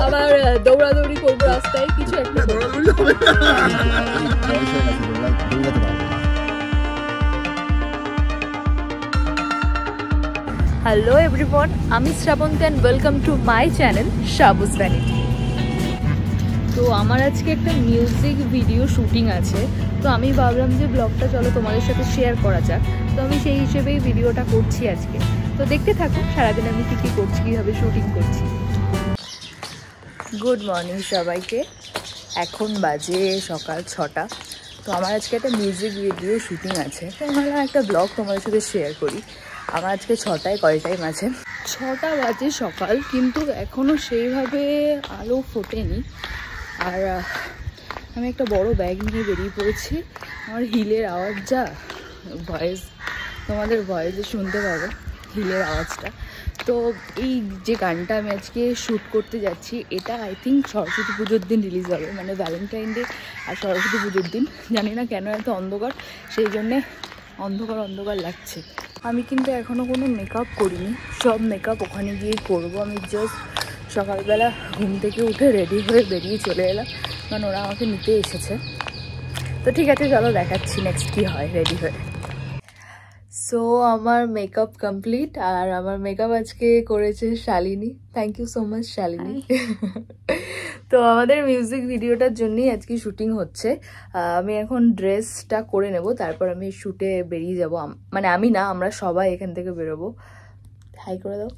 আবার দৌড়াদৌড়ি করবো রাস্তায়, কিছু একটা হ্যালো এভরিওয়ান, আমি Shrabanti and welcome to my channel শাবুস ভ্যানিটি। তো আমার আজকে একটা মিউজিক ভিডিও শুটিং আছে, তো আমি ভাবলাম যে ব্লগটা চলো তোমাদের সাথে শেয়ার করা যাক। তো আমি সেই হিসেবেই ভিডিওটা করছি আজকে, তো দেখতে থাকো সারাদিন আমি কী কী করছি, কীভাবে শুটিং করছি। গুড মর্নিং সবাইকে, এখন বাজে সকাল 6টা। তো আমার আজকে একটা মিউজিক ভিডিও শুটিং আছে, তো ভাবলাম একটা ব্লগ তোমাদের সাথে শেয়ার করি। আমার আজকে 6টায় কল টাইম আছে, 6টা বাজে সকাল, কিন্তু এখনও সেইভাবে আলো ফোটেনি। আর আমি একটা বড় ব্যাগ নিয়ে বেরিয়ে পড়েছি। আমার হিলের আওয়াজ, যা ভয়েস তোমাদের ভয়েসে শুনতে পাবে হিলের আওয়াজটা। তো এই যে গানটা আমি আজকে শ্যুট করতে যাচ্ছি, এটা আই থিঙ্ক সরস্বতী পুজোর দিন রিলিজ হবে, মানে ভ্যালেন্টাইন ডে আর সরস্বতী পুজোর দিন। জানি না কেন এত অন্ধকার, সেই জন্যে অন্ধকার অন্ধকার লাগছে। আমি কিন্তু এখনও কোনো মেকআপ করিনি, সব মেকআপ ওখানে গিয়েই করবো। আমি জাস্ট সকালবেলা ঘুম থেকে উঠে রেডি হয়ে বেরিয়ে চলে এলাম, কারণ ওরা আমাকে নিতে এসেছে। তো ঠিক আছে, চলো দেখাচ্ছি নেক্সট কী হয় রেডি হয়ে। সো আমার মেকআপ কমপ্লিট, আর আমার মেকআপ আজকে করেছে Shalini. Thank you so much Shalini. তো আমাদের মিউজিক ভিডিওটার জন্যই আজকে শুটিং হচ্ছে। আমি এখন ড্রেসটা করে নেব, তারপর আমি শুটে বেরিয়ে যাব। মানে আমি না, আমরা সবাই এখান থেকে বেরোবো। হাই করে দাও।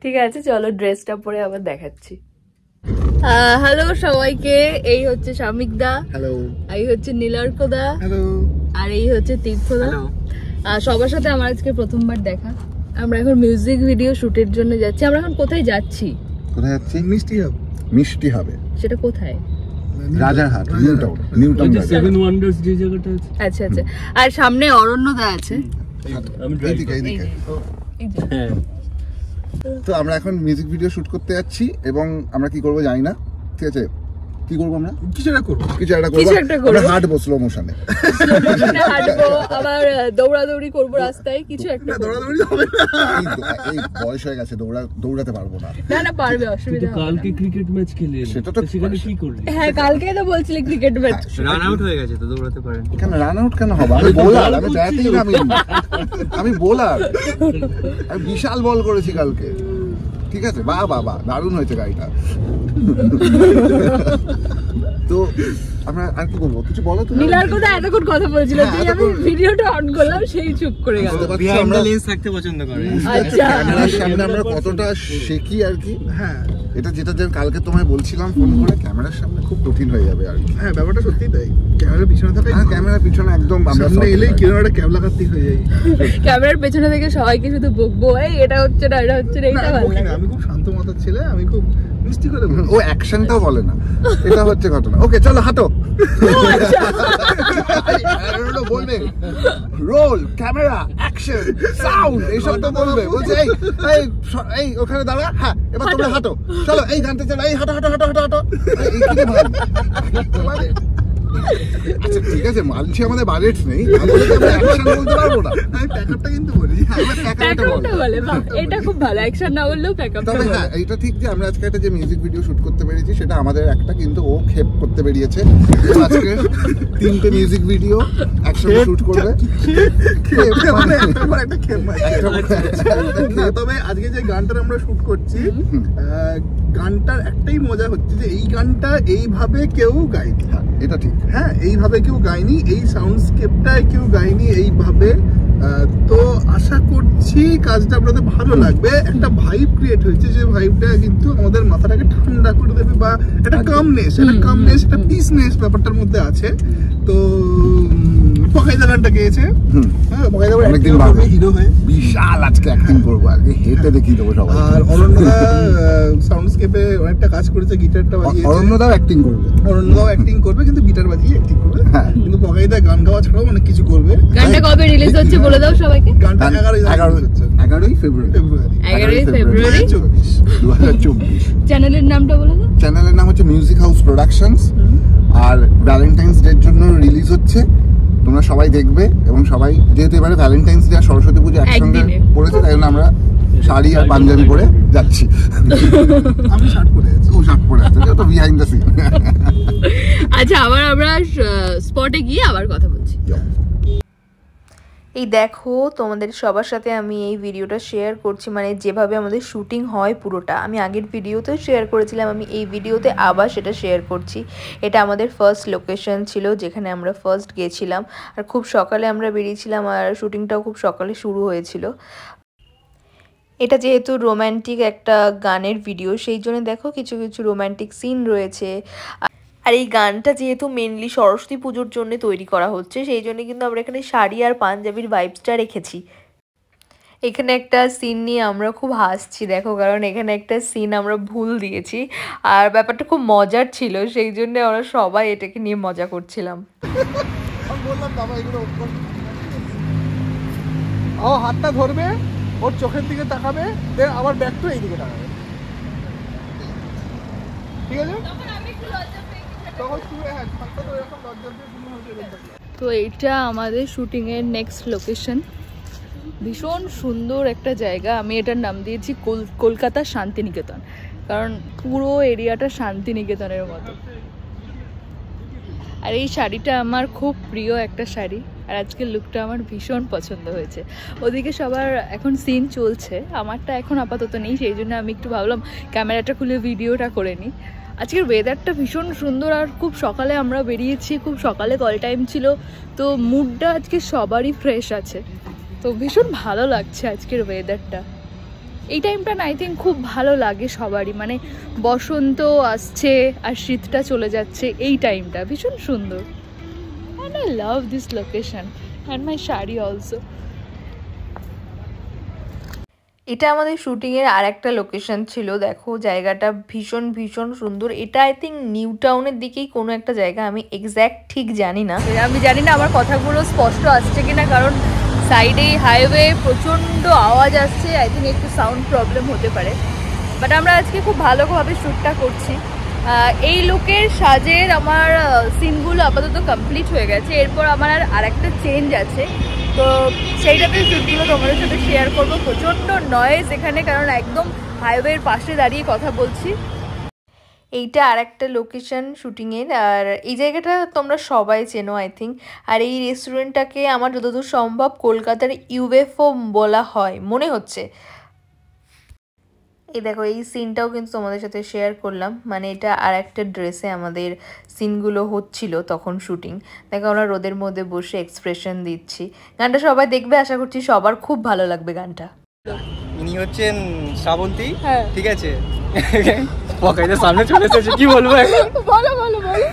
ঠিক আছে, চলো ড্রেসটা পরে আবার দেখাচ্ছি। হ্যালো সবাইকে, এই হচ্ছে শামিকদা, হ্যালো, এই হচ্ছে নীলার্কদা, হ্যালো, আর এই হচ্ছে তীর্থদা। সবার সাথে আমার আজকে প্রথমবার দেখা। আমরা এখন মিউজিক ভিডিও শুটের জন্য যাচ্ছি। আমরা এখন কোথায় যাচ্ছি? কোথায় যাচ্ছি? মিষ্টি হবে। সেটা কোথায়? Rajarhat, new town, seven wonders যে জায়গাটা আছে। আচ্ছা আচ্ছা, আর সামনে অরণ্যদা আছে। তো আমরা এখন মিউজিক ভিডিও শুট করতে যাচ্ছি, এবং আমরা কি করবো জানি না। ঠিক আছে, কি করবো আমরা? কিছু একটা করবো, হাঁটবো স্লো মোশনে, হাঁটবো, আবার দৌড়াদৌড়ি করবো রাস্তায়, কিছু একটা। দৌড়াদৌড়ি হবে না, এই বয়স হয়ে গেছে, দৌড়াতে পারবো না। না পারবে, অসুবিধা হবে না। কালকে ক্রিকেট ম্যাচ খেলে সেটা তো সেখানে কি করলি? হ্যাঁ, কালকে তো বলছিলে ক্রিকেট ম্যাচ। রান আউট হয়ে গেছে তো দৌড়াতে পারেন কেন? রান আউট কেন হবে? আমি বোলার, আমি ব্যাটিং, আমি বোলার, আমি বিশাল বল করেছি কালকে। ঠিক আছে, বাবা দারুণ হয়েছে গাড়িটা। তো আমরা আর কি বলবো, কিছু বলো তো। নীলার কথা এতক্ষণ কথা বলছিল, আমি ভিডিওটা অন করলাম, সেই চুপ করে গেল। আমরা লেন্স থাকতে পছন্দ করি। আচ্ছা, ক্যামেরার সামনে আমরা কতটা শেখি আর কি। হ্যাঁ, এটা যেটা কালকে তোমায় বলছিলাম ফোন করে, ক্যামেরার সামনে খুব কঠিন হয়ে যাবে আর কি। হ্যাঁ, ব্যাপারটা সত্যি তাই। ক্যামেরার পিছনে থাকে, হ্যাঁ ক্যামেরার পিছনে একদম আমরা সামনে এলেই কিরকম একটা ক্যাবলা কাটতে হয়ে যায়। ক্যামেরার পেছনে থেকে সবাইকে শুধু বকবো, এই এটা হচ্ছে না, এটা হচ্ছে না, এটা ভালো লাগে। আমি খুব শান্ত মাথার ছেলে, আমি খুব মিষ্টি করে বলি। ও অ্যাকশনটাও বলে না, এটা হচ্ছে ঘটনা। ওকে চলো হাঁটো, বলবে রোল, ক্যামেরা, অ্যাকশন, সাউন্ড, এইসব তো বলবে। বলছে এই ওখানে দাঁড়া, হ্যাঁ এবার তোমরা হাঁটো, চলো এই গানটা চলো, এই হাঁটো হাঁটো হাঁটো হাঁটো হাঁটো। আচ্ছা ঠিক আছে, মানছি আমাদের বাজেট নেই, বলতে পারবো না। আমি প্যাকআপটা কিন্তু বলি, এটা খুব ভালো, অ্যাকশন না বললেও প্যাকআপ। তবে হ্যাঁ, এইটা ঠিক যে আমরা আজকে একটা যে মিউজিক ভিডিও শুট করতে পেরেছি, সেটা আমাদের একটা, কিন্তু ও খেপ করতে বেরিয়েছে। আজকে 3টে মিউজিক ভিডিও একসাথে শুট করবে। তবে আজকে যে গানটা আমরা শুট করছি, গানটার একটাই মজা হচ্ছে যে এই গানটা এইভাবে কেউ গায়নি। এটা ঠিক, হ্যাঁ এইভাবে কেউ গায়নি, এই সাউন্ডস্কেপটায় কেউ গায়নি এইভাবে। তো আশা করছি কাজটা আপনাদের ভালো লাগবে। একটা ভাইব ক্রিয়েট হয়েছে, যে ভাইবটা কিন্তু আমাদের মাথাটাকে ঠান্ডা করে দেবে, বা একটা কামনেস, একটা পিসনেস ব্যাপারটার মধ্যে আছে। তো পকাইদা গানটা গেয়েছে, হ্যাঁ পকাইদা অনেকদিন বাদে হিরো হয়ে বিশাল আজকে অ্যাক্টিং করবো আর কি, হেঁটে দেখিয়ে দেবো সবাই। আর অরণ্যদা সাউন্ডস্কেপে অনেকটা কাজ করেছে, গিটারটা বাজিয়েছে। অরণ্যদাও অ্যাক্টিং করবে, কিন্তু গিটার বাজিয়ে অ্যাক্টিং করবে। কিন্তু পকাইদা গান গাওয়া ছাড়াও অনেক কিছু করবে। গানটা কবে রিলিজ হচ্ছে বলে দাও সবাইকে। গানটা 11ই ফেব্রুয়ারি 2024। চ্যানেলের নামটা বলে দাও। চ্যানেলের নাম হচ্ছে মিউজিক হাউস প্রোডাকশনস, আর ভ্যালেন্টাইন্স ডের জন্য রিলিজ হচ্ছে। তোমরা সবাই দেখবে এবং সবাই যেহেতু এবারে ভ্যালেন্টাইন্স ডে আর সরস্বতী পুজো একসঙ্গে পড়েছে তাই জন্য আমরা শাড়ি আর পাঞ্জাবি পরে যাচ্ছি। আমি শার্ট পরে আছি। ও শার্ট পরে আছে, তো বিহাইন্ড দ্য সিন। আচ্ছা, আবার আমরা স্পটে গিয়ে আবার কথা বলছি। এই দেখো, তোমাদের সবার সাথে আমি এই ভিডিওটা শেয়ার করছি, মানে যেভাবে আমাদের শুটিং হয় পুরোটা। আমি আগের ভিডিওতেও শেয়ার করেছিলাম, আমি এই ভিডিওতে আবার সেটা শেয়ার করছি। এটা আমাদের ফার্স্ট লোকেশন ছিল, যেখানে আমরা ফার্স্ট গেছিলাম। আর খুব সকালে আমরা বেরিয়েছিলাম, আর শুটিংটাও খুব সকালে শুরু হয়েছিল। এটা যেহেতু রোম্যান্টিক একটা গানের ভিডিও, সেই জন্য দেখো কিছু কিছু রোম্যান্টিক সিন রয়েছে। আর এই গানটা যেহেতু মেনলি সরস্বতী পুজোর জন্য তৈরি করা হচ্ছে, সেই জন্য কিন্তু আমরা এখানে শাড়ি আর পাঞ্জাবির ভাইবসটা রেখেছি। এখানে একটা সিন নিয়ে আমরা খুব হাসছি দেখো, কারণ এখানে একটা সিন আমরা ভুল দিয়েছি, আর ব্যাপারটা খুব মজার ছিল, সেই জন্য আমরা সবাই এটাকে নিয়ে মজা করছিলাম। ও হাতটা ধরবে, ওর চোখের দিকে তাকাবে, দেন আবার ব্যাক টু এই দিকে তাকাবে, ঠিক আছে? তো এইটা আমাদের শুটিংয়ের নেক্সট লোকেশন। ভীষণ সুন্দর একটা জায়গা, আমি এটার নাম দিয়েছি কলকাতা শান্তিনিকেতন, কারণ পুরো এরিয়াটা শান্তিনিকেতনের মতো। আর এই শাড়িটা আমার খুব প্রিয় একটা শাড়ি, আর আজকের লুকটা আমার ভীষণ পছন্দ হয়েছে। ওদিকে সবার এখন সিন চলছে, আমারটা এখন আপাতত নেই, সেই জন্য আমি একটু ভাবলাম ক্যামেরাটা খুলে ভিডিওটা করে নিই। আজকের ওয়েদারটা ভীষণ সুন্দর, আর খুব সকালে আমরা বেরিয়েছি, খুব সকালে কল টাইম ছিল, তো মুডটা আজকে সবারই ফ্রেশ আছে, তো ভীষণ ভালো লাগছে আজকের ওয়েদারটা। এই টাইমটা না আই থিঙ্ক খুব ভালো লাগে সবারই, মানে বসন্ত আসছে আর শীতটা চলে যাচ্ছে, এই টাইমটা ভীষণ সুন্দর। And I love this location and my sari also. এটা আমাদের শুটিংয়ের আর একটা লোকেশন ছিল, দেখো জায়গাটা ভীষণ ভীষণ সুন্দর। এটা আই থিঙ্ক নিউ টাউনের দিকেই কোনো একটা জায়গা, আমি এক্স্যাক্ট ঠিক জানি না। আমি জানি না আমার কথাগুলো স্পষ্ট আসছে কিনা, কারণ সাইডে হাইওয়ে প্রচণ্ড আওয়াজ আসছে, আই থিঙ্ক একটু সাউন্ড প্রবলেম হতে পারে। বাট আমরা আজকে খুব ভালোভাবে শ্যুটটা করছি। এই লুকের সাজের আমার সিনগুলো আপাতত কমপ্লিট হয়ে গেছে, এরপর আমার আর একটা চেঞ্জ আছে, তো সেইটাতে শ্যুটগুলো তোমাদের সাথে শেয়ার করবো। প্রচণ্ড নয়েজ এখানে, কারণ একদম হাইওয়ের পাশে দাঁড়িয়ে কথা বলছি। এইটা আর একটা লোকেশন শুটিংয়ের, আর এই জায়গাটা তোমরা সবাই চেনো আই থিঙ্ক। আর এই রেস্টুরেন্টটাকে আমার যতদূর সম্ভব কলকাতার ইউএফও বলা হয় মনে হচ্ছে। এই দেখো, এই সিনটাও কিন্তু তোমাদের সাথে শেয়ার করলাম, মানে এটা আর একটা ড্রেসে আমাদের সিনগুলো হচ্ছিল তখন শুটিং। দেখো আমরা রোদের মধ্যে বসে এক্সপ্রেশন দিচ্ছি। গানটা সবাই দেখবে, আশা করছি সবার খুব ভালো লাগবে গানটা। ইনি হচ্ছেন শ্রাবন্তী, ঠিক আছে? পকাইতে সামনে চলে এসেছে, কি বলবো এখন? বলো বলো বলো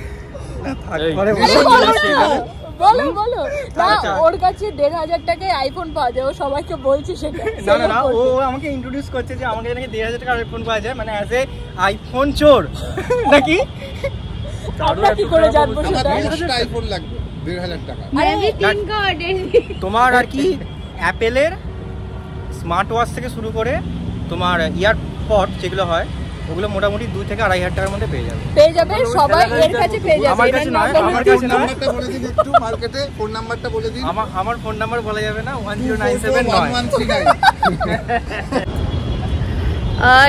বলো বলো। ওর কাছে 1,500 টাকায় আইফোন পাওয়া যায়, ও সবাইকে বলছে সেটা। না না না, ও আমাকে ইন্ট্রোডিউস করছে যে আমাকে নাকি 1,500 টাকার আইফোন পাওয়া যায়, মানে অ্যাজ এ আইফোন চোর নাকি। আমরা কি করে জানবো সেটা? আইফোন লাগবে 1,500 টাকা। তোমার আর কি অ্যাপেলের স্মার্ট ওয়াচ থেকে শুরু করে তোমার ইয়ারপড যেগুলো হয়, ওগুলো মোটামুটি 2 থেকে 2,500 টাকার মধ্যে পেয়ে যাবে সবাই এর কাছে পেয়ে যাবে। আমার কাছে নয়, আমার কাছে না। নাম্বারটা বলে দিন একটু, মার্কেটে ফোন নাম্বারটা বলে দিন। আমার ফোন নাম্বার বলা যাবে না, 1097 নয়।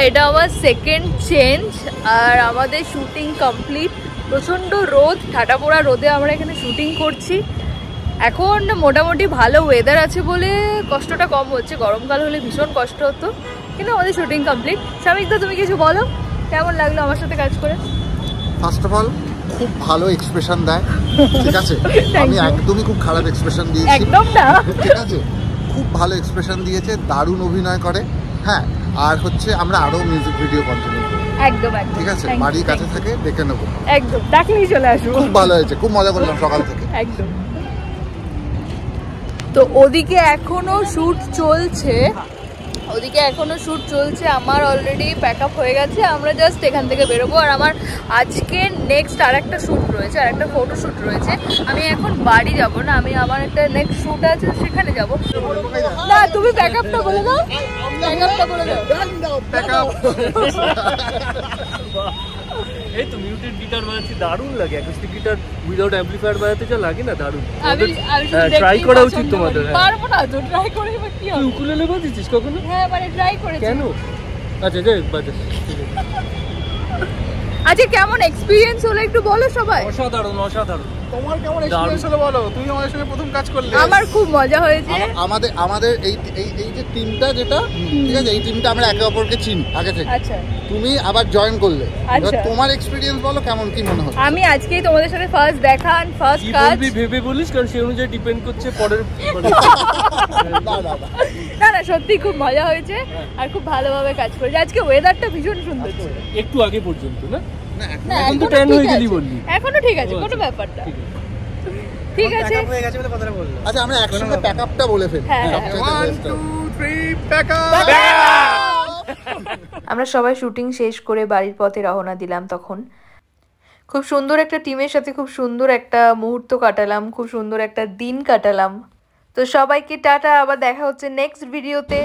এটা আমার সেকেন্ড চেঞ্জ, আর আমাদের শুটিং কমপ্লিট। প্রচণ্ড রোদ, ঠাটা পোড়া রোদে আমরা এখানে শুটিং করছি। এখন মোটামুটি ভালো ওয়েদার আছে বলে কষ্টটা কম হচ্ছে, গরমকাল হলে ভীষণ কষ্ট হতো, কিন্তু আমাদের শুটিং কমপ্লিট। সামিকদা, তুমি কিছু বলো, কেমন লাগলো আমার সাথে কাজ করে? ফার্স্ট অফ অল খুব ভালো এক্সপ্রেশন দেয়, ঠিক আছে? আমি একদমই খুব খারাপ এক্সপ্রেশন দিয়েছি, একদম না, ঠিক আছে? খুব ভালো এক্সপ্রেশন দিয়েছে, দারুণ অভিনয় করে। হ্যাঁ, আর হচ্ছে আমরা আরো মিউজিক ভিডিও কন্টিনিউ করব, একদম একদম, ঠিক আছে? বাড়ির কাছে থাকে, দেখে নেবো, একদম ডাকলেই চলে আসবো। খুব ভালো হয়েছে, খুব মজা করলাম সকাল থেকে, একদম। তো ওদিকে এখনো শুট চলছে, আমার অলরেডি প্যাক আপ হয়ে গেছে, আমরা জাস্ট এখান থেকে বেরোবো। আর আমার আজকে নেক্সট আর একটা শ্যুট রয়েছে, আর একটা ফটো শ্যুট রয়েছে। আমি এখন বাড়ি যাব না, আমি আমার একটা নেক্সট শ্যুট আছে সেখানে যাব। না, তুমি প্যাক আপটা বলে দাও, প্যাক আপটা বলে দাও। এই তো মিউটেড গিটার বাজাচ্ছি, দারুণ লাগে। অ্যাকোস্টিক গিটার উইদাউট অ্যাম্পলিফায়ার বাজাতে যা লাগে না, দারুণ। ট্রাই করা উচিত তোমাদের। পারবো না তো, ট্রাই করে কি হবে? উকুলেলে বাজিয়েছিস কখনো? হ্যাঁ মানে ট্রাই করেছি। কেন? আচ্ছা যাই বাজাস। আচ্ছা কেমন এক্সপেরিয়েন্স হলো একটু বলো সবাই। অসাধারণ অসাধারণ। তোমার কেমন এক্সপেরিয়েন্স হলো বলো, তুমি আমাদের সঙ্গে প্রথম কাজ করলে। আমার খুব মজা হয়েছে। আমাদের এই যে টিমটা যেটা, ঠিক আছে, এই টিমটা আমরা একে অপরকে চিনি আগে থেকে। আচ্ছা তুমি আবার জয়েন করলে, আচ্ছা। তোমার এক্সপেরিয়েন্স বলো কেমন কি মনে হচ্ছে? আমি আজকেই তোমাদের সাথে ফার্স্ট দেখা, ফার্স্ট কি কাজ। বলবি ভেবে বলিস, কারণ সেই অনুযায়ী ডিপেন্ড করছে পরের। না না সত্যি খুব মজা হয়েছে আর খুব ভালোভাবে কাজ করেছে। আজকে ওয়েদারটা ভীষণ সুন্দর ছিল। একটু আগে পর্যন্ত না, না এখন তো এখনো 10 হয়ে ঠিক গেলি আছে। বললি। এখনো ঠিক আছে, কোনো ব্যাপার না। ঠিক আছে হয়ে গেছে বলে কথাটা বললাম। আচ্ছা আমরা একসঙ্গে প্যাকআপটা বলে ফেলি। হ্যাঁ, সবচেয়ে 1 best 2 3 প্যাক আপ। আমরা সবাই শুটিং শেষ করে বাড়ির পথে রওনা দিলাম। তখন খুব সুন্দর একটা টিমের সাথে খুব সুন্দর একটা মুহূর্ত কাটালাম, খুব সুন্দর একটা দিন কাটালাম। তো সবাইকে টাটা, আবার দেখা হচ্ছে নেক্সট ভিডিওতে।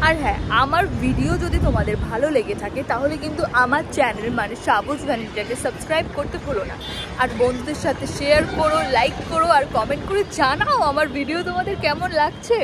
আর হ্যাঁ, আমার ভিডিও যদি তোমাদের ভালো লেগে থাকে তাহলে কিন্তু আমার চ্যানেল মানে সাবুজ ভ্যানিটিটাকে সাবস্ক্রাইব করতে ভুলো না। আর বন্ধুদের সাথে শেয়ার করো, লাইক করো আর কমেন্ট করে জানাও আমার ভিডিও তোমাদের কেমন লাগছে।